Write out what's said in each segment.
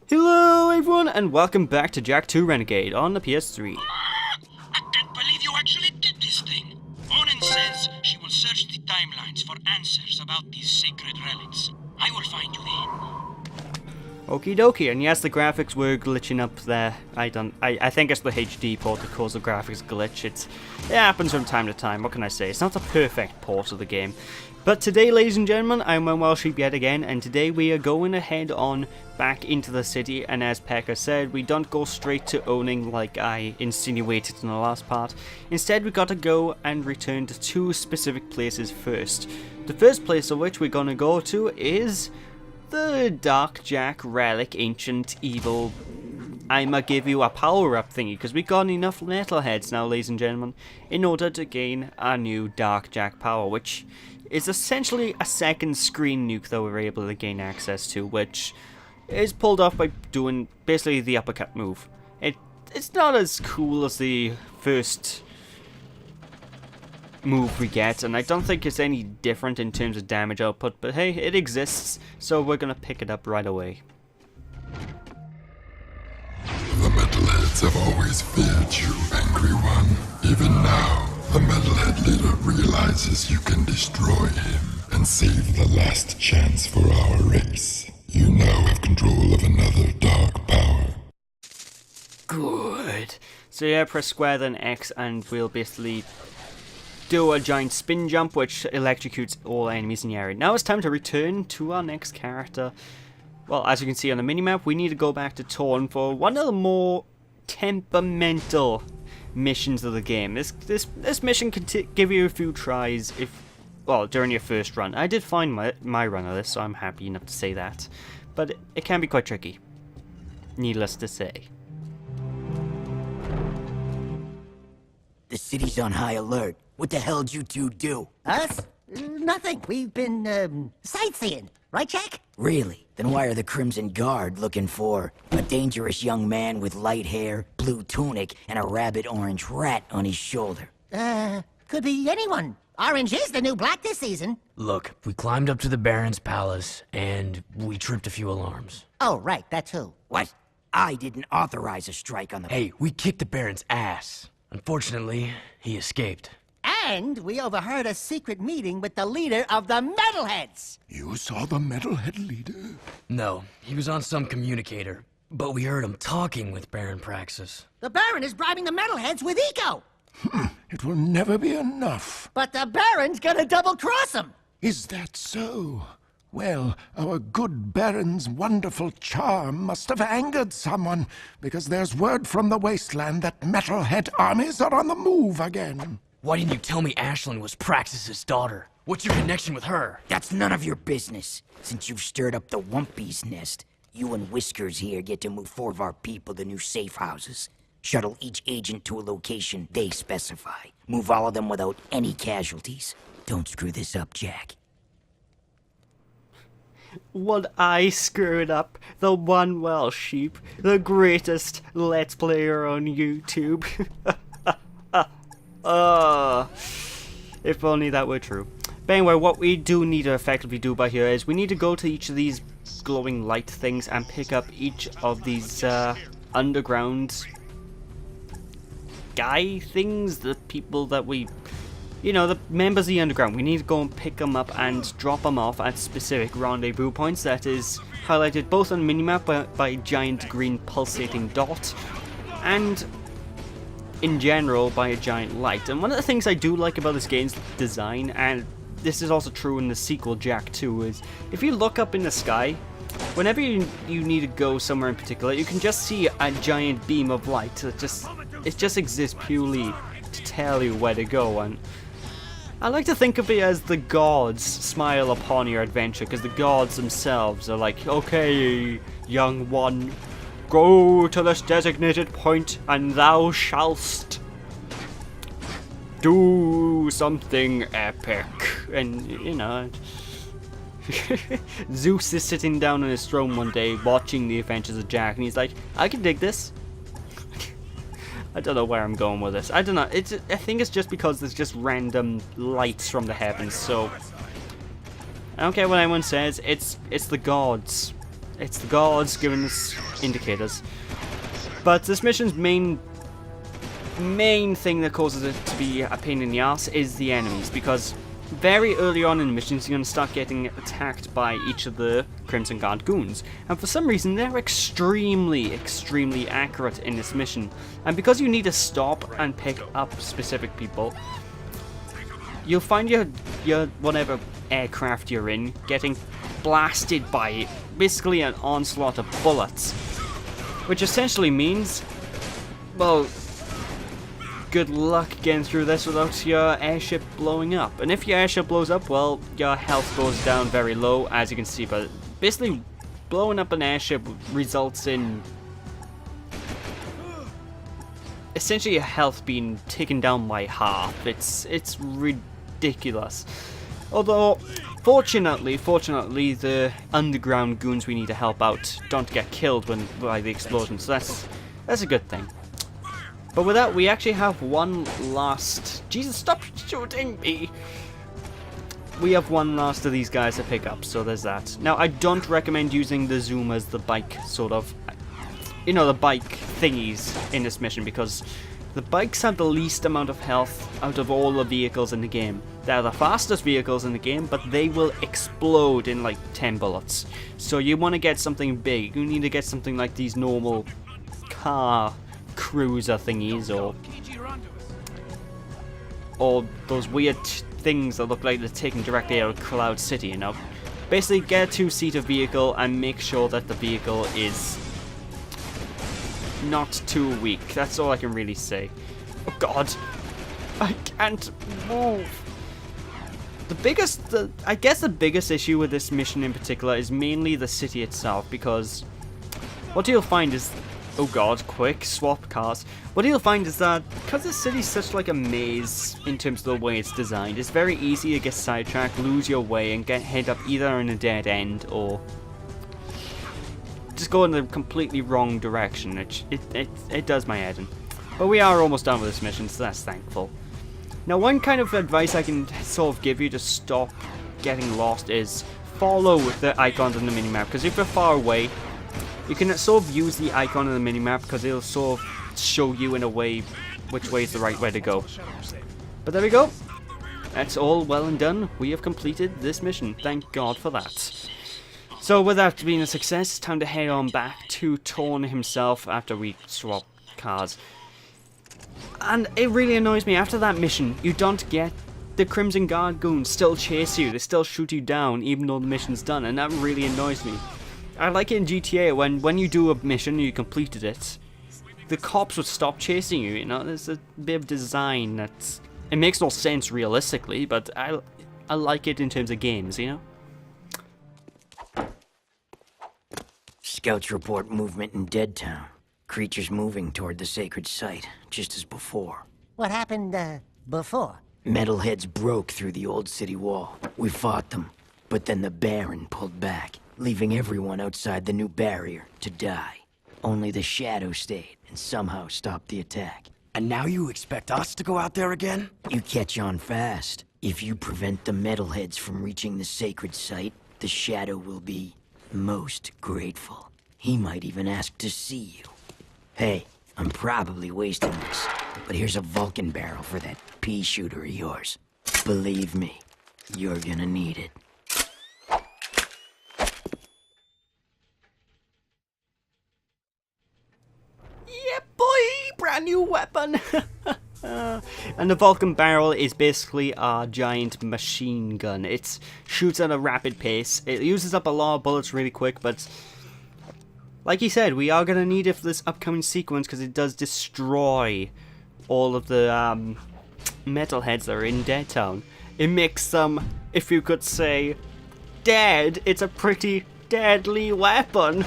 Hello everyone and welcome back to Jak 2 Renegade on the PS3. I can't believe you actually did this thing. Onin says she will search the timelines for answers about these sacred relics. I will find you then. Okie dokie, and yes, the graphics were glitching up there. I think it's the HD port that caused the graphics glitch. It happens from time to time, what can I say? It's not a perfect port of the game. But today, ladies and gentlemen, I'm One Wild Sheep yet again, and today we are going ahead on back into the city, and as Pekka said, we don't go straight to owning like I insinuated in the last part. Instead, we got to go and return to two specific places first. The first place of which we're going to go to is the Dark Jak Relic Ancient Evil. I'ma give you a power-up thingy, because we got enough metalheads now, ladies and gentlemen, in order to gain our new Dark Jak power, which is essentially a second screen nuke that we're able to gain access to, which is pulled off by doing basically the uppercut move. It's not as cool as the first move we get, and I don't think it's any different in terms of damage output, but hey, it exists, so we're gonna pick it up right away. The metalheads have always feared you, angry one. Even now, the metalhead leader realizes you can destroy him and save the last chance for our race. You now have control of another dark power. Good. So yeah, press square then X and we'll basically do a giant spin jump which electrocutes all enemies in the area. Now it's time to return to our next character. Well, as you can see on the minimap, we need to go back to Torn for one of the more temperamental missions of the game. This mission can give you a few tries during your first run. I did find my run of this, so I'm happy enough to say that. But it can be quite tricky, needless to say. The city's on high alert. What the hell did you two do? Us? Nothing. We've been, sightseeing. Right, Jack? Really? Then why are the Crimson Guard looking for a dangerous young man with light hair, blue tunic, and a rabbit orange rat on his shoulder? Could be anyone. Orange is the new black this season. Look, we climbed up to the Baron's palace, and we tripped a few alarms. Oh, right, that too. What? I didn't authorize a strike on the... Hey, we kicked the Baron's ass. Unfortunately, he escaped. And we overheard a secret meeting with the leader of the Metalheads. You saw the metalhead leader? No, he was on some communicator, but we heard him talking with Baron Praxis. The Baron is bribing the Metalheads with eco. It will never be enough. But the Baron's gonna double-cross him. Is that so? Well, our good Baron's wonderful charm must have angered someone, because there's word from the wasteland that metalhead armies are on the move again. Why didn't you tell me Ashlyn was Praxis's daughter? What's your connection with her? That's none of your business. Since you've stirred up the Wumpy's nest, you and Whiskers here get to move 4 of our people to new safe houses. Shuttle each agent to a location they specify. Move all of them without any casualties. Don't screw this up, Jak. Would I screw it up? The One Welsh Sheep, the greatest Let's Player on YouTube. If only that were true. But anyway, what we do need to effectively do by here is we need to go to each of these glowing light things and pick up each of these underground guy things, the people that we, the members of the underground. We need to go and pick them up and drop them off at specific rendezvous points that is highlighted both on the minimap by a giant green pulsating dot and in general by a giant light. And one of the things I do like about this game's design, and this is also true in the sequel Jak 2, is if you look up in the sky, whenever you need to go somewhere in particular, you can just see a giant beam of light that just exists purely to tell you where to go. And I like to think of it as the gods smile upon your adventure, because the gods themselves are like, okay, young one, go to this designated point and thou shalt do something epic. And, Zeus is sitting down on his throne one day watching the adventures of Jak, and he's like, I can dig this. I don't know where I'm going with this. I don't know. I think it's just because there's just random lights from the heavens, so I don't care what anyone says. It's the gods. It's the gods giving us indicators. But this mission's main thing that causes it to be a pain in the ass is the enemies, because very early on in the missions you're going to start getting attacked by each of the Crimson Guard goons, and for some reason they're extremely accurate in this mission, and because you need to stop and pick up specific people, you'll find your whatever aircraft you're in getting blasted by basically an onslaught of bullets, which essentially means, well, good luck getting through this without your airship blowing up. And if your airship blows up, well, your health goes down very low, as you can see. But basically, blowing up an airship results in essentially your health being taken down by half. It's ridiculous. Although, fortunately, the underground goons we need to help out don't get killed by the explosion. So that's a good thing. But with that, we actually have one last... Jesus, stop shooting me! We have one last of these guys to pick up, so there's that. Now, I don't recommend using the Zoom as the bike, sort of... You know, the bike thingies in this mission, because the bikes have the least amount of health out of all the vehicles in the game. They're the fastest vehicles in the game, but they will explode in like 10 bullets. So you want to get something big. You need to get something like these normal car cruiser thingies, or those weird things that look like they're taken directly out of Cloud City, you know. Basically, get a two-seater vehicle and make sure that the vehicle is not too weak. That's all I can really say. Oh god, I can't move. I guess the biggest issue with this mission in particular is mainly the city itself, because what you'll find is, oh god, quick, swap cars. What you'll find is that, because the city's such like a maze in terms of the way it's designed, it's very easy to get sidetracked, lose your way, and head up either in a dead end, or just go in the completely wrong direction. It does my head in. But we are almost done with this mission, so that's thankful. Now, one kind of advice I can sort of give you to stop getting lost is follow the icons on the minimap, because if you're far away, you can sort of use the icon on the minimap because it'll sort of show you in a way which way is the right way to go. But there we go. That's all well and done. We have completed this mission. Thank God for that. So with that being a success, it's time to head on back to Torn himself after we swap cars. And it really annoys me, after that mission, you don't get the Crimson Guard goons still chase you. They still shoot you down even though the mission's done, and that really annoys me. I like it in GTA when you do a mission and you completed it, the cops would stop chasing you, you know. There's a bit of design that's... It makes no sense realistically, but I like it in terms of games, you know? Scouts report movement in Deadtown. Creatures moving toward the sacred site, just as before. What happened, before? Metalheads broke through the old city wall. We fought them, but then the Baron pulled back, leaving everyone outside the new barrier to die. Only the Shadow stayed and somehow stopped the attack. And now you expect us to go out there again? You catch on fast. If you prevent the Metalheads from reaching the sacred site, the Shadow will be most grateful. He might even ask to see you. Hey, I'm probably wasting this, but here's a Vulcan barrel for that pea shooter of yours. Believe me, you're gonna need it. Yeah, boy! Brand new weapon! And the Vulcan barrel is basically a giant machine gun. It shoots at a rapid pace. It uses up a lot of bullets really quick, but like he said, we are going to need it for this upcoming sequence because it does destroy all of the metalheads that are in Deadtown. It makes them, if you could say, dead. It's a pretty deadly weapon.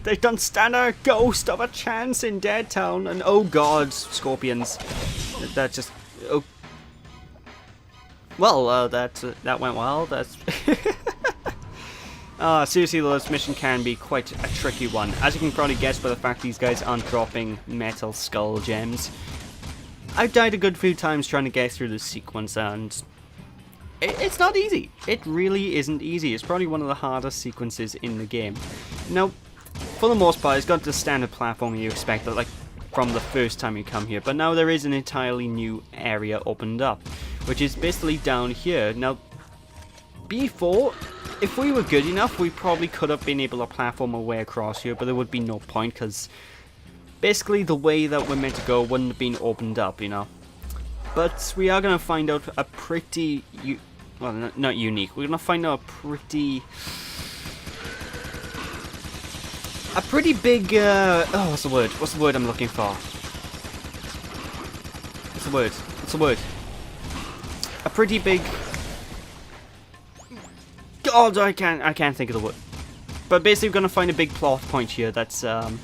They don't stand a ghost of a chance in Deadtown. And oh god, scorpions. That just... Oh. Well, that went well. That's... Seriously though, this mission can be quite a tricky one. As you can probably guess by the fact these guys aren't dropping metal skull gems. I've died a good few times trying to get through this sequence, and it's not easy. It really isn't easy. It's probably one of the hardest sequences in the game. Now, for the most part, it's got the standard platform you expect, like from the first time you come here. But now there is an entirely new area opened up, which is basically down here. Now, before, if we were good enough, we probably could have been able to platform our way across here, but there would be no point, because basically the way that we're meant to go wouldn't have been opened up, you know. But we are going to find out a pretty, well, not unique, we're going to find out a pretty big, oh, what's the word? What's the word I'm looking for? What's the word? What's the word? A pretty big... God, I can't think of the word. But basically we're going to find a big plot point here that's, going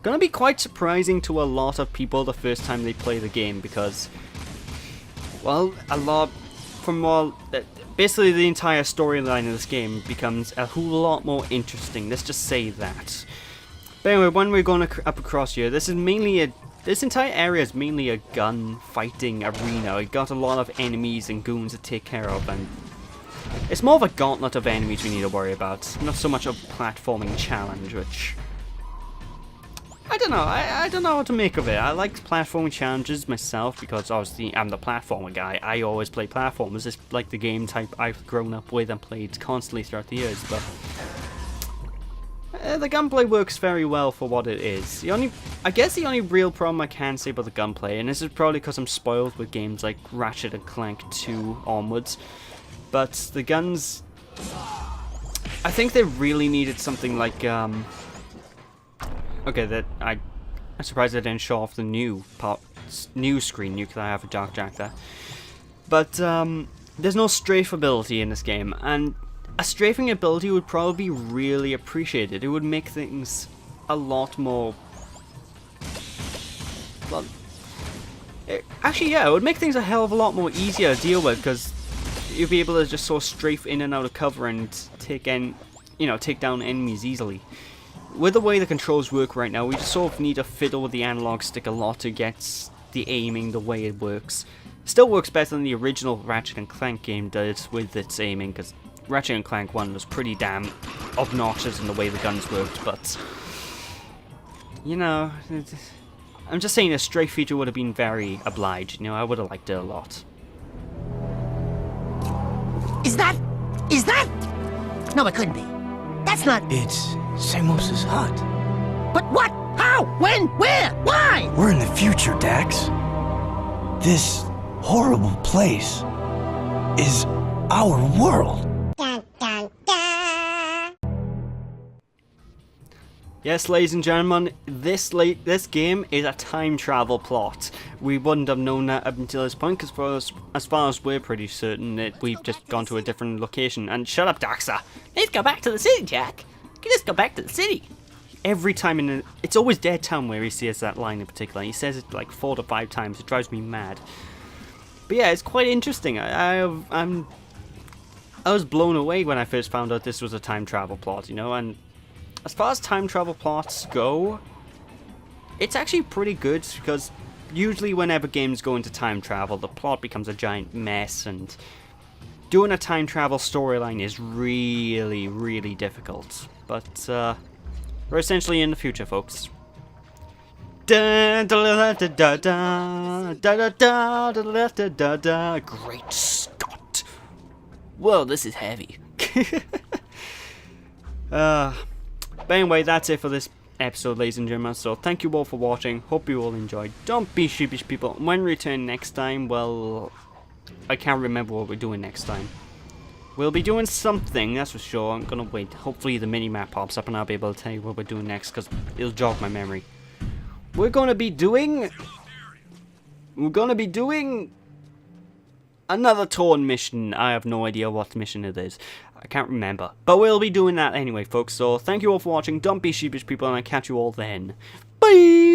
to be quite surprising to a lot of people the first time they play the game, because, well, basically the entire storyline of this game becomes a whole lot more interesting, let's just say that. But anyway, when we're going up across here, this entire area is mainly a gun fighting arena. It got a lot of enemies and goons to take care of, and it's more of a gauntlet of enemies we need to worry about, not so much a platforming challenge, which I don't know. I don't know what to make of it. I like platforming challenges myself because obviously I'm the platformer guy. I always play platformers. It's like the game type I've grown up with and played constantly throughout the years. But the gunplay works very well for what it is. I guess the only real problem I can say about the gunplay, and this is probably because I'm spoiled with games like Ratchet and Clank 2 onwards, but the guns, I think they really needed something like okay, that I'm surprised I didn't show off the new screen because I have a Dark Jack there. But there's no strafe ability in this game, and a strafing ability would probably be really appreciated. It would make things a lot more, well, actually yeah, it would make things a hell of a lot more easier to deal with, because you'd be able to just sort of strafe in and out of cover and take down enemies easily. With the way the controls work right now, we just sort of need to fiddle with the analog stick a lot to get the aiming the way it works. Still works better than the original Ratchet and Clank game did with its aiming, because Ratchet and Clank 1 was pretty damn obnoxious in the way the guns worked, but, you know, I'm just saying a strafe feature would have been very obliged, you know, I would have liked it a lot. Is that? No, it couldn't be. That's not... It's Samos's hut. But what? How? When? Where? Why? We're in the future, Dax. This horrible place is our world. Yes, ladies and gentlemen, this game is a time travel plot. We wouldn't have known that up until this point, because as far as we're pretty certain that we've just gone to a different location. And shut up, Daxa! Let's go back to the city, Jack. You can just go back to the city. Every time it's always Dead Town where he says that line in particular. He says it like 4 to 5 times. It drives me mad. But yeah, it's quite interesting. I was blown away when I first found out this was a time travel plot, you know, and as far as time travel plots go, it's actually pretty good, because usually whenever games go into time travel, the plot becomes a giant mess, and doing a time travel storyline is really, really difficult. But we're essentially in the future, folks. Great Scott! Whoa, this is heavy. But anyway, that's it for this episode, ladies and gentlemen. So thank you all for watching. Hope you all enjoyed. Don't be sheepish, people. When we return next time, well, I can't remember what we're doing next time. We'll be doing something, that's for sure. I'm gonna wait. Hopefully the mini-map pops up and I'll be able to tell you what we're doing next, because it'll jog my memory. We're gonna be doing another Torn mission. I have no idea what mission it is. I can't remember. But we'll be doing that anyway, folks. So thank you all for watching. Don't be sheepish, people, and I'll catch you all then. Bye!